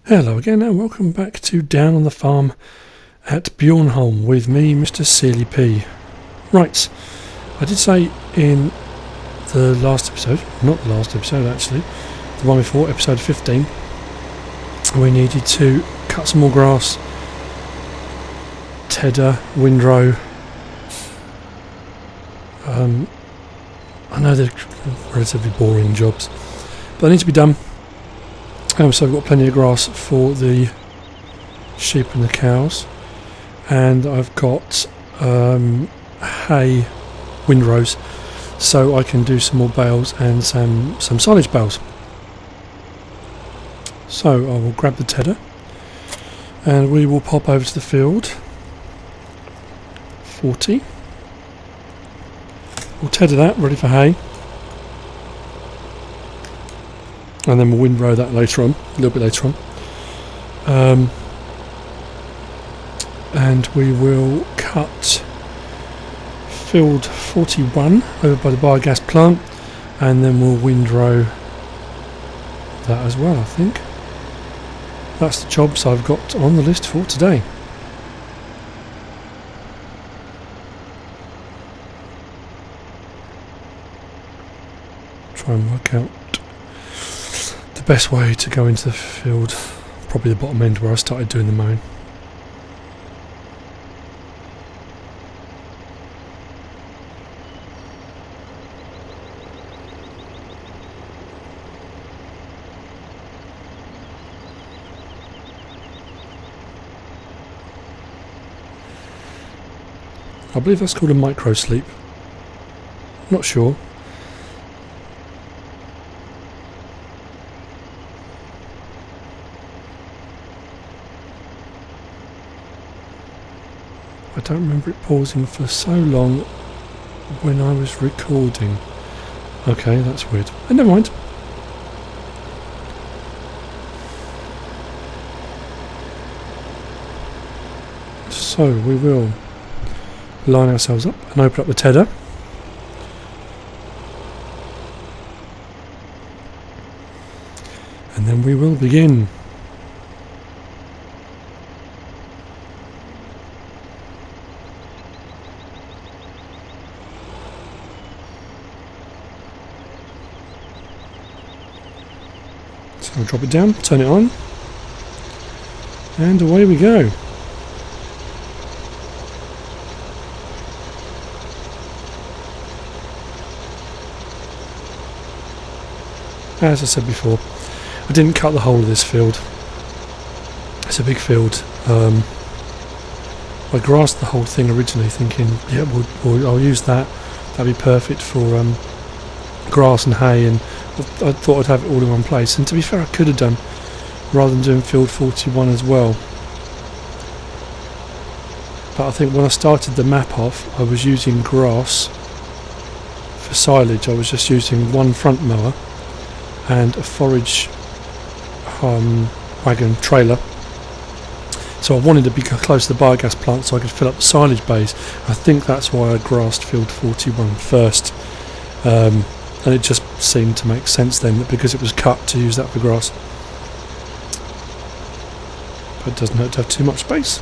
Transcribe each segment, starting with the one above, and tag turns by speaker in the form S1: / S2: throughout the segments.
S1: Hello again and welcome back to Down on the Farm at Bjornholm with me, Mr. Sealy P. Right, I did say in the last episode, not the last episode actually, the one before, episode 15, we needed to cut some more grass, tedder, windrow. I know they're relatively boring jobs, but they need to be done. So I've got plenty of grass for the sheep and the cows, and I've got hay windrows, so I can do some more bales and some silage bales. So I will grab the tedder and we will pop over to the field. 40. We'll tedder that, ready for hay. And then we'll windrow that later on, a little bit later on. And we will cut field 41 over by the biogas plant, and then we'll windrow that as well, I think. That's the jobs I've got on the list for today. Try and work out the best way to go into the field, probably the bottom end where I started doing the mowing. I believe that's called a micro sleep. Not sure. I don't remember it pausing for so long when I was recording. Okay, that's weird. Never mind. So we will line ourselves up and open up the tedder. And then we will begin. So we'll drop it down, turn it on, and away we go. As I said before, I didn't cut the whole of this field. It's a big field. I grassed the whole thing originally thinking, yeah, I'll use that. That'd be perfect for grass and hay, and I thought I'd have it all in one place. And to be fair, I could have done, rather than doing field 41 as well. But I think when I started the map off, I was using grass for silage. I was just using one front mower and a forage wagon trailer. So I wanted to be close to the biogas plant so I could fill up the silage bays. I think that's why I grassed field 41 first. And it just seemed to make sense then, that because it was cut, to use that for grass. But it doesn't hurt to have too much space.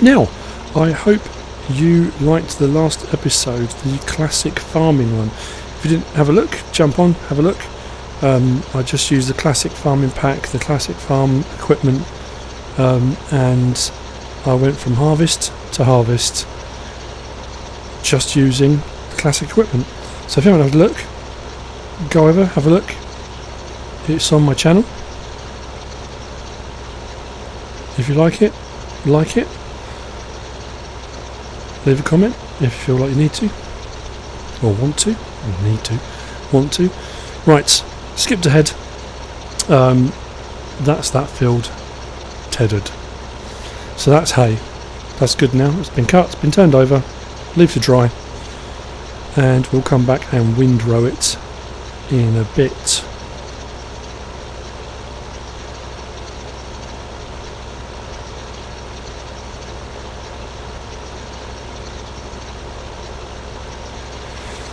S1: Now, I hope you liked the last episode, the classic farming one. If you didn't have a look, jump on, have a look. I just used the classic farming pack, the classic farm equipment, and I went from harvest to harvest just using the classic equipment. So if you haven't had a look, go over, have a look. It's on my channel. If you like it, leave a comment if you feel like you need to, or want to, or need to, want to. Right, skipped ahead. That's that field tethered. So that's hay. That's good now. It's been cut, it's been turned over, leave to dry, and we'll come back and windrow it in a bit.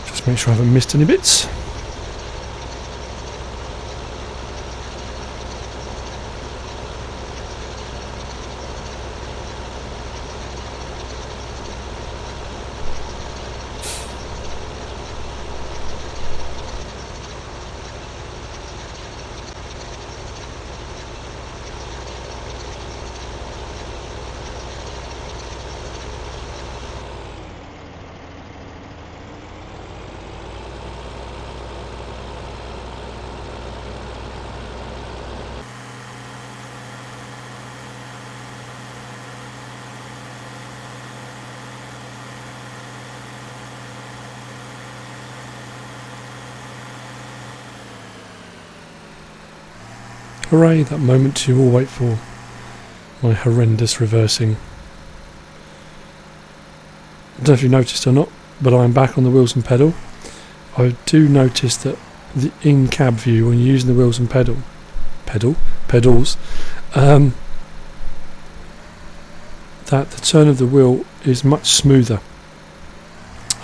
S1: Just make sure I haven't missed any bits. Hooray, that moment you all wait for. My horrendous reversing. I don't know if you noticed or not, but I'm back on the wheels and pedal. I do notice that the in-cab view, when you're using the wheels and pedals, that the turn of the wheel is much smoother.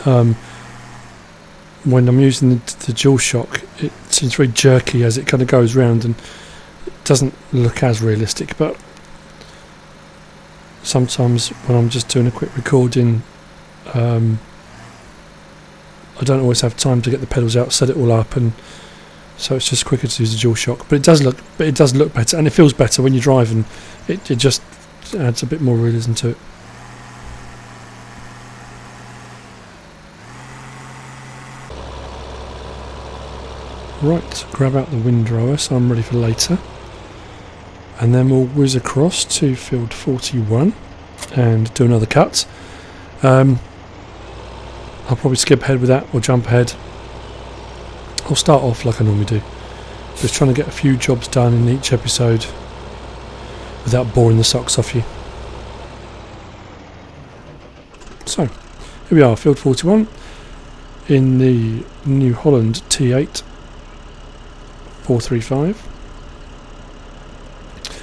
S1: When I'm using the dual shock, it seems very jerky as it kind of goes round, and it doesn't look as realistic. But sometimes when I'm just doing a quick recording, I don't always have time to get the pedals out, set it all up, and so it's just quicker to use the dual shock. But it does look better, and it feels better when you drive, and it just adds a bit more realism to it. Right, grab out the windrower so I'm ready for later, and then we'll whiz across to field 41 and do another cut. I'll probably skip ahead with that or jump ahead. I'll start off like I normally do, just trying to get a few jobs done in each episode without boring the socks off you. So, here we are, field 41 in the New Holland T8 435.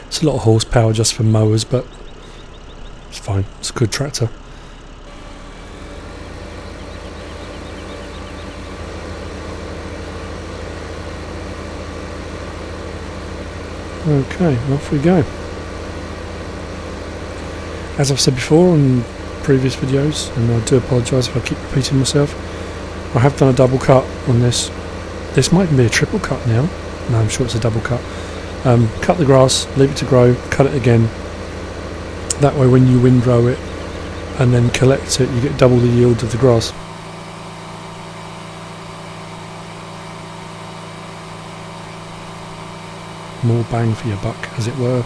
S1: It's a lot of horsepower just for mowers, but it's fine, it's a good tractor. Okay, off we go. As I've said before on previous videos, and I do apologise if I keep repeating myself, I have done a double cut on this. This might be a triple cut now. No, I'm sure it's a double cut. Cut the grass, leave it to grow, cut it again. That way when you windrow it and then collect it, you get double the yield of the grass. More bang for your buck, as it were.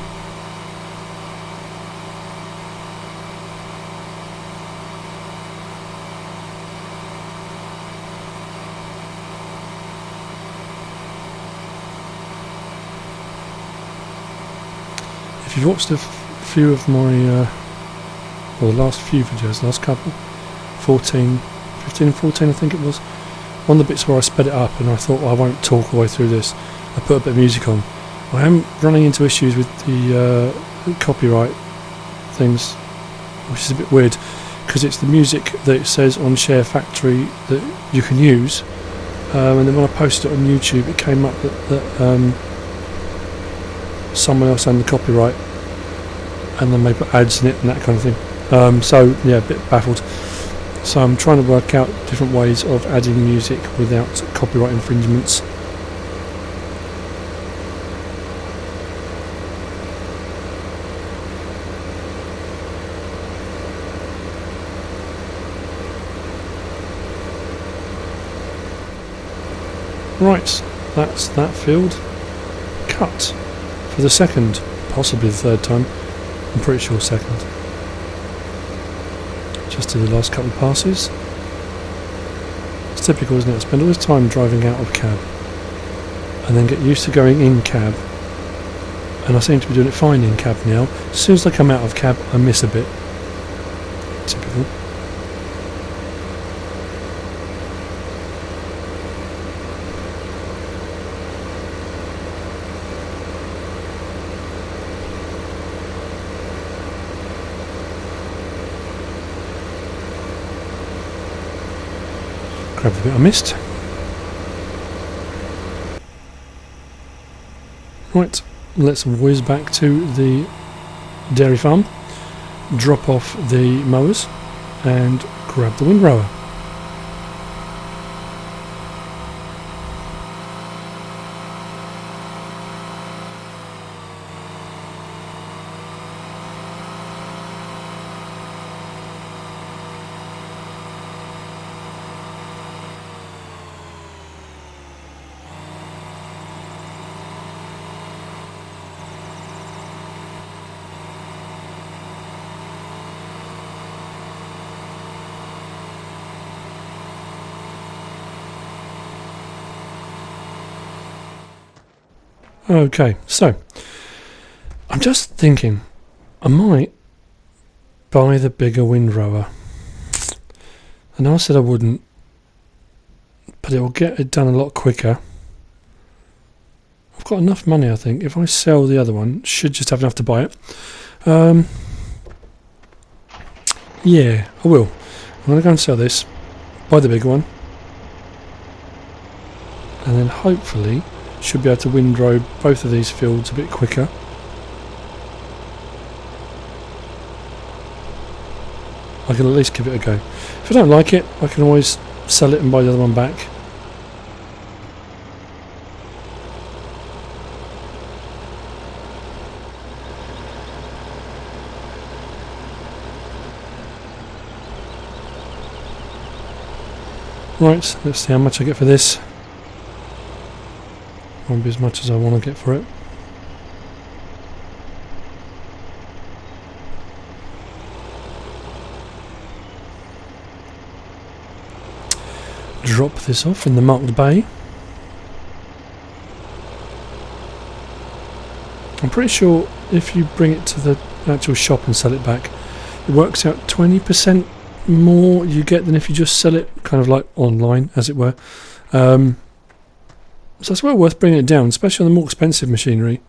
S1: If you've watched a few of my, well, the last few videos, last couple, 15 and 14 I think it was, one of the bits where I sped it up and I thought, well, I won't talk all the way through this, I put a bit of music on. I am running into issues with the copyright things, which is a bit weird, because it's the music that it says on SHAREfactory that you can use, and then when I posted it on YouTube it came up that someone else owned the copyright, and then they put ads in it and that kind of thing. So yeah, a bit baffled. So I'm trying to work out different ways of adding music without copyright infringements. Right, that's that field cut for the second, possibly the third time. I'm pretty sure second. Just do the last couple of passes. It's typical, isn't it? I spend all this time driving out of cab and then get used to going in cab, and I seem to be doing it fine in cab now. As soon as I come out of cab I miss a bit. Typical. Grab the bit I missed. Right, let's whiz back to the dairy farm, drop off the mowers and grab the windrower. Okay, so I'm just thinking, I might buy the bigger windrower. I know I said I wouldn't, but it will get it done a lot quicker. I've got enough money, I think. If I sell the other one, should just have enough to buy it. Yeah, I will. I'm going to go and sell this, buy the bigger one, and then hopefully should be able to windrow both of these fields a bit quicker. I can at least give it a go. If I don't like it, I can always sell it and buy the other one back. Right, let's see how much I get for this. Won't be as much as I want to get for it. Drop this off in the marked bay. I'm pretty sure if you bring it to the actual shop and sell it back, it works out 20% more you get than if you just sell it kind of like online, as it were. So it's well worth bringing it down, especially on the more expensive machinery.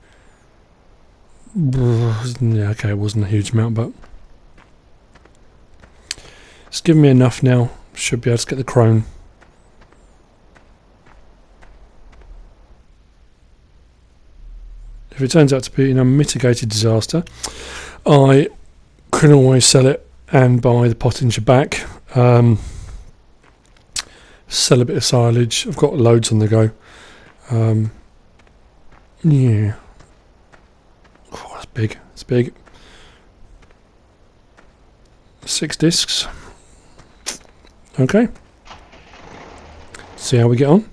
S1: Yeah, okay, it wasn't a huge amount, but it's given me enough now. Should be able to get the Krone. If it turns out to be a mitigated disaster, I can always sell it and buy the pottinger back. Sell a bit of silage. I've got loads on the go. Yeah. Oh, that's big. It's big. 6 discs. Okay. See how we get on.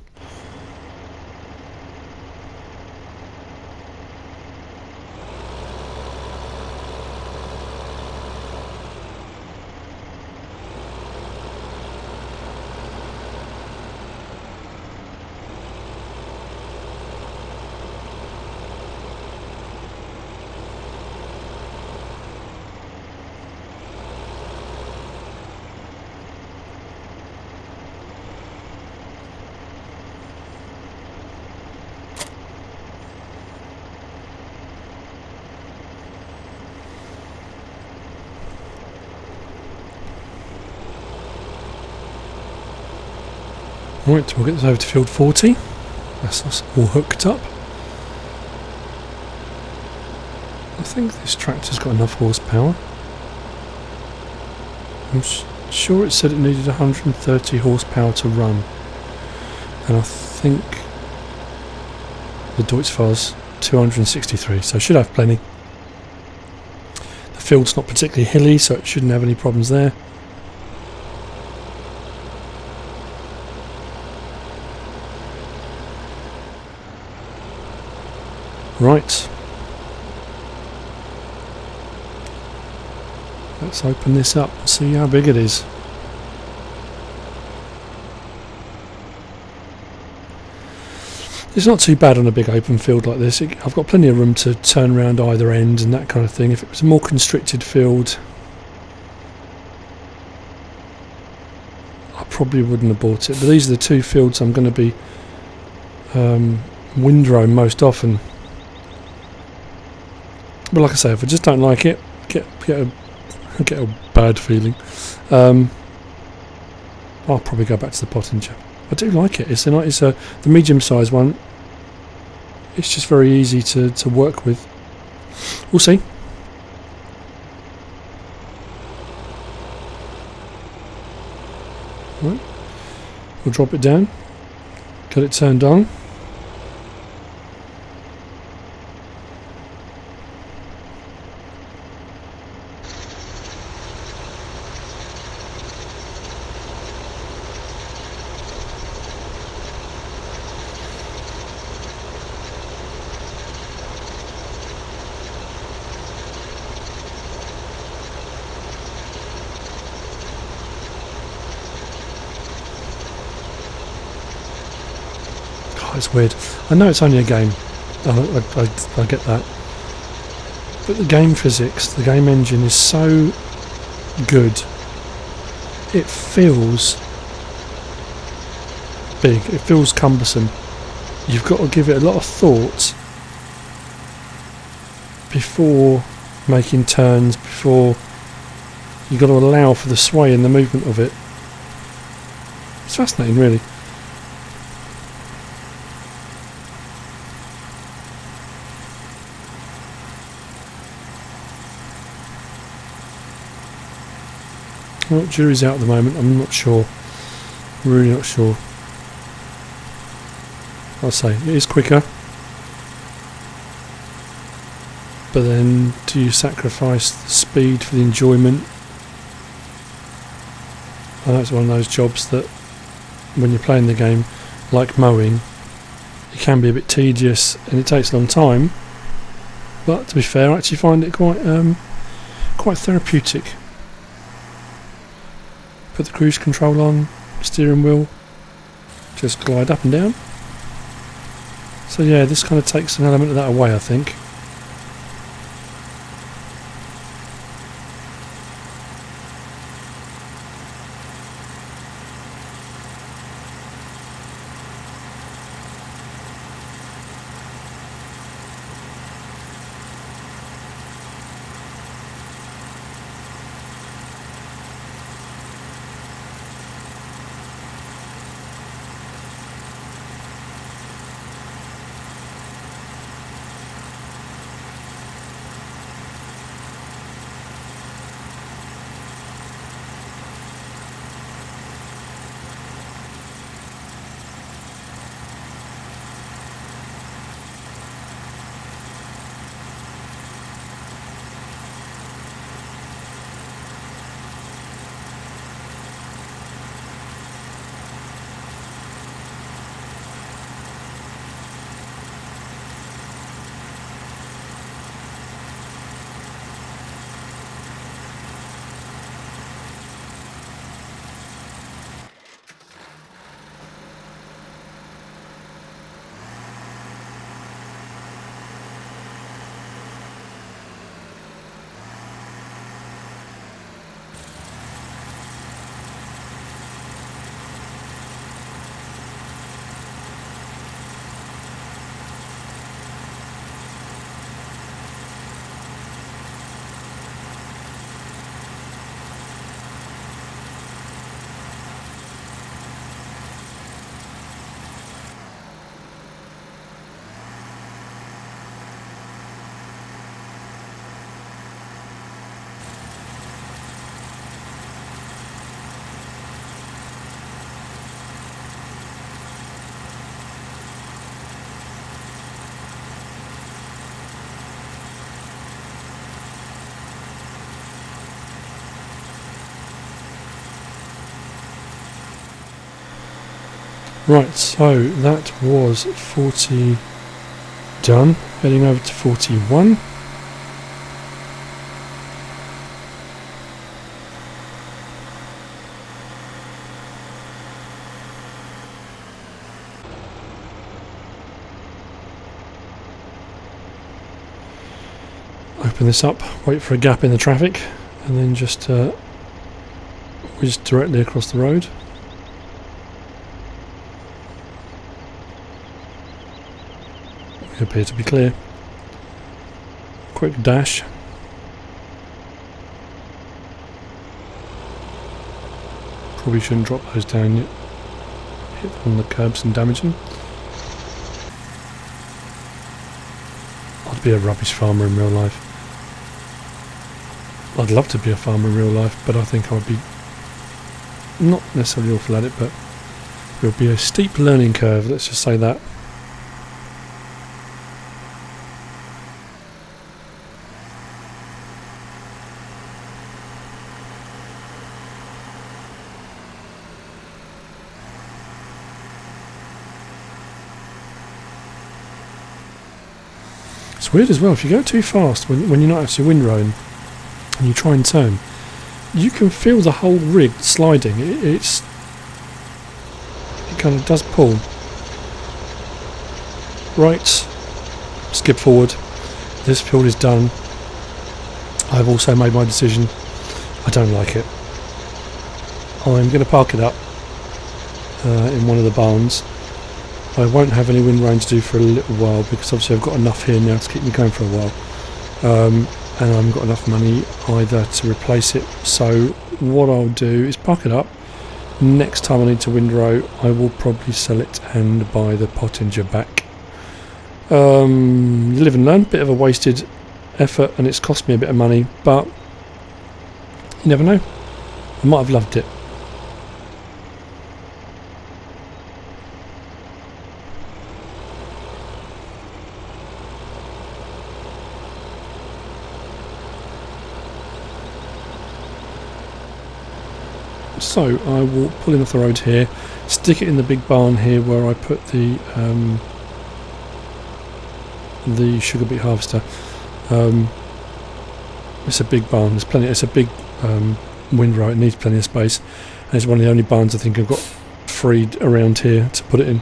S1: Right, we'll get this over to field 40. That's us all hooked up. I think this tractor's got enough horsepower. I'm sure it said it needed 130 horsepower to run. And I think the Deutz-Fahr's 263, so it should have plenty. The field's not particularly hilly, so it shouldn't have any problems there. Right, let's open this up and see how big it is. It's not too bad on a big open field like this. I've got plenty of room to turn around either end and that kind of thing. If it was a more constricted field, I probably wouldn't have bought it. But these are the two fields I'm going to be windrowing most often. But like I say, if I just don't like it, get a bad feeling, I'll probably go back to the pottinger. I do like it. It's the medium-sized one. It's just very easy to work with. We'll see. Right. We'll drop it down, get it turned on. It's weird. I know it's only a game. I get that. but the game physics, the game engine is so good. It feels big, it feels cumbersome. You've got to give it a lot of thought before making turns, before you've got to allow for the sway and the movement of it. It's fascinating, really. Well, jury's out at the moment. I'm not sure. Really not sure. I'll say it is quicker, but then do you sacrifice the speed for the enjoyment? I know it's one of those jobs that when you're playing the game, like mowing, it can be a bit tedious and it takes a long time, but to be fair, I actually find it quite therapeutic. Put the cruise control on, steering wheel, just glide up and down. So yeah, this kind of takes an element of that away, I think. Right, so that was 40 done. Heading over to 41. Open this up, wait for a gap in the traffic, and then just whiz directly across the road. Appear to be clear. Quick dash. Probably shouldn't drop those down yet. Hit on the curbs and damage them. I'd be a rubbish farmer in real life. I'd love to be a farmer in real life, but I think I would be not necessarily awful at it, but it would be a steep learning curve, let's just say that. It's weird as well, if you go too fast when you're not actually windrowing and you try and turn, you can feel the whole rig sliding. It kind of does pull. Right, skip forward. This field is done. I've also made my decision. I don't like it. I'm going to park it up in one of the barns. I won't have any windrow to do for a little while because obviously I've got enough here now to keep me going for a while, and I haven't got enough money either to replace it. So what I'll do is park it up. Next time I need to windrow, I will probably sell it and buy the pottinger back. You live and learn. Bit of a wasted effort, and it's cost me a bit of money, but you never know. I might have loved it. So I will pull in off the road here, stick it in the big barn here where I put the sugar beet harvester. It's a big barn. There's plenty. It's a big windrow. It needs plenty of space, and it's one of the only barns I think I've got freed around here to put it in.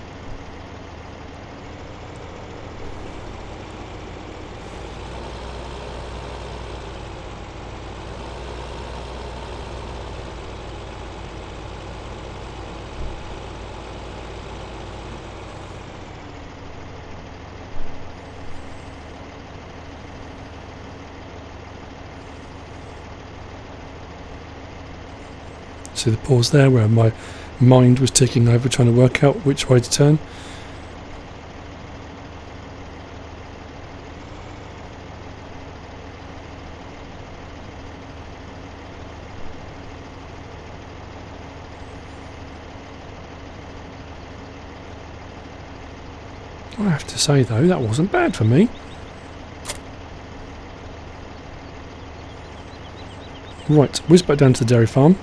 S1: See the pause there where my mind was ticking over trying to work out which way to turn. I have to say though, that wasn't bad for me. Right, whiz back down to the dairy farm.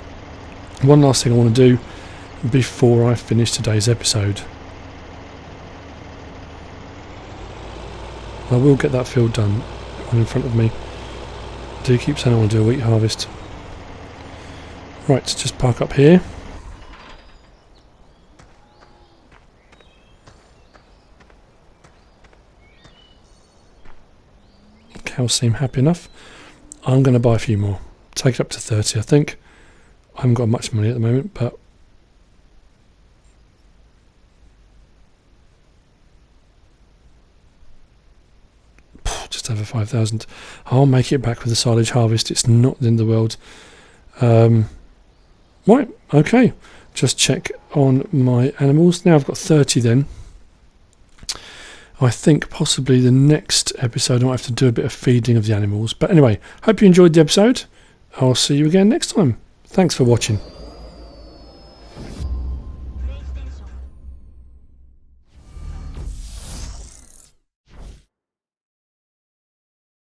S1: One last thing I want to do before I finish today's episode. I will get that field done, one in front of me. I do keep saying I want to do a wheat harvest. Right, just park up here. Cows seem happy enough. I'm going to buy a few more. Take it up to 30, I think. I haven't got much money at the moment, but just over 5,000. I'll make it back with the silage harvest. It's not the end of the world. Right, okay. Just check on my animals. Now I've got 30 then. I think possibly the next episode I might have to do a bit of feeding of the animals. But anyway, hope you enjoyed the episode. I'll see you again next time. Thanks for watching.